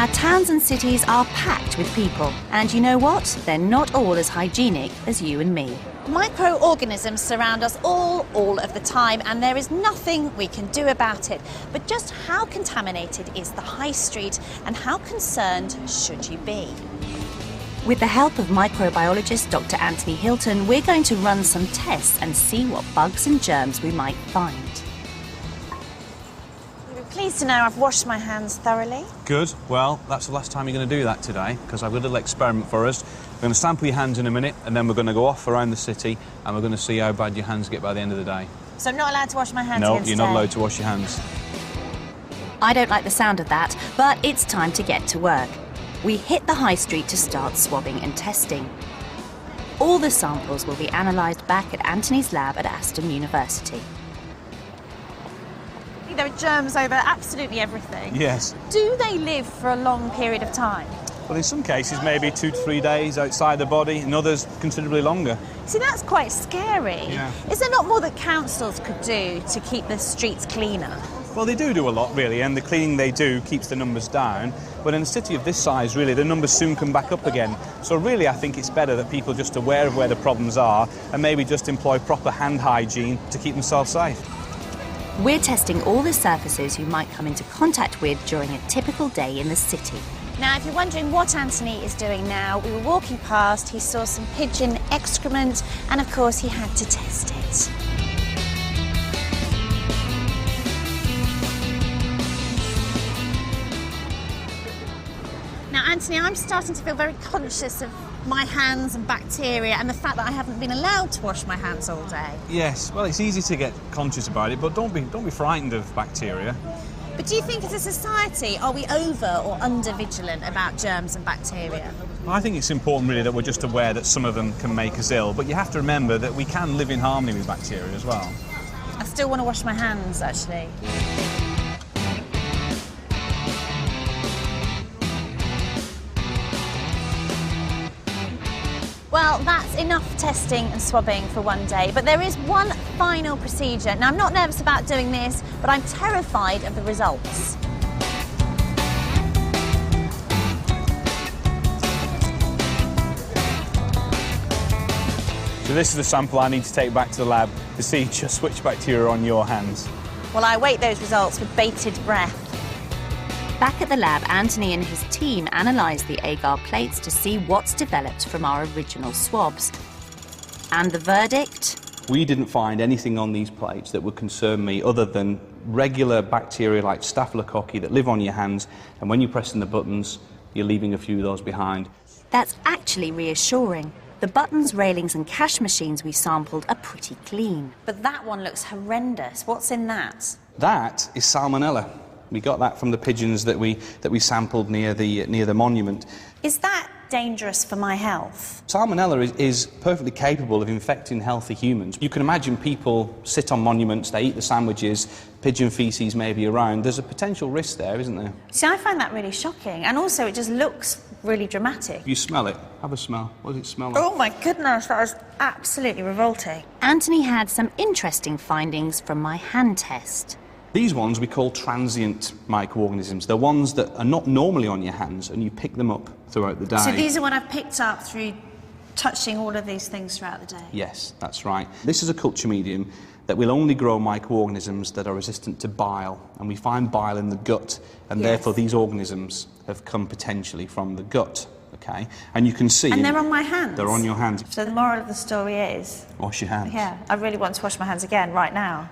Our towns and cities are packed with people, and you know what? They're not all as hygienic as you and me. Microorganisms surround us all of the time, and there is nothing we can do about it. But just how contaminated is the high street, and how concerned should you be? With the help of microbiologist Dr. Anthony Hilton, we're going to run some tests and see what bugs and germs we might find. You'll be pleased to know I've washed my hands thoroughly. Good. Well, that's the last time you're going to do that today, because I've got a little experiment for us. We're going to sample your hands in a minute, and then we're going to go off around the city, and we're going to see how bad your hands get by the end of the day. So I'm not allowed to wash my hands No, again you're today? not allowed to wash your hands. I don't like the sound of that, but it's time to get to work. We hit the high street to start swabbing and testing. All the samples will be analysed back at Anthony's lab at Aston University. There are germs over absolutely everything. Yes. Do they live for a long period of time? Well, in some cases, maybe 2 to 3 days outside the body, in others, considerably longer. See, that's quite scary. Yeah. Is there not more that councils could do to keep the streets cleaner? Well, they do a lot, really, and the cleaning they do keeps the numbers down. But in a city of this size, really, the numbers soon come back up again. So really, I think it's better that people are just aware of where the problems are and maybe just employ proper hand hygiene to keep themselves safe. We're testing all the surfaces you might come into contact with during a typical day in the city. Now, if you're wondering what Anthony is doing now, we were walking past, he saw some pigeon excrement, and of course he had to test it. Now, Anthony, I'm starting to feel very conscious of my hands and bacteria and the fact that I haven't been allowed to wash my hands all day. Yes, well, it's easy to get conscious about it, but don't be frightened of bacteria. But do you think as a society, are we over or under vigilant about germs and bacteria? I think it's important, really, that we're just aware that some of them can make us ill, but you have to remember that we can live in harmony with bacteria as well. I still want to wash my hands, actually. Well, that's enough testing and swabbing for one day, but there is one final procedure. Now, I'm not nervous about doing this, but I'm terrified of the results. So this is the sample I need to take back to the lab to see just which bacteria are on your hands. Well, I await those results with bated breath. Back at the lab, Anthony and his team analysed the agar plates to see what's developed from our original swabs. And the verdict? We didn't find anything on these plates that would concern me other than regular bacteria like Staphylococci that live on your hands, and when you're pressing the buttons, you're leaving a few of those behind. That's actually reassuring. The buttons, railings and cash machines we sampled are pretty clean. But that one looks horrendous. What's in that? That is Salmonella. We got that from the pigeons that we sampled near the monument. Is that dangerous for my health? Salmonella is perfectly capable of infecting healthy humans. You can imagine people sit on monuments, they eat the sandwiches, pigeon faeces may be around. There's a potential risk there, isn't there? See, I find that really shocking, and also it just looks really dramatic. You smell it. Have a smell. What does it smell like? Oh my goodness, that is absolutely revolting. Anthony had some interesting findings from my hand test. These ones we call transient microorganisms. They're ones that are not normally on your hands, and you pick them up throughout the day. So these are what I've picked up through touching all of these things throughout the day? Yes, that's right. This is a culture medium that will only grow microorganisms that are resistant to bile, and we find bile in the gut, and therefore these organisms have come potentially from the gut. Okay, and you can see. And they're on my hands? They're on your hands. So the moral of the story is? Wash your hands. Yeah, I really want to wash my hands again right now.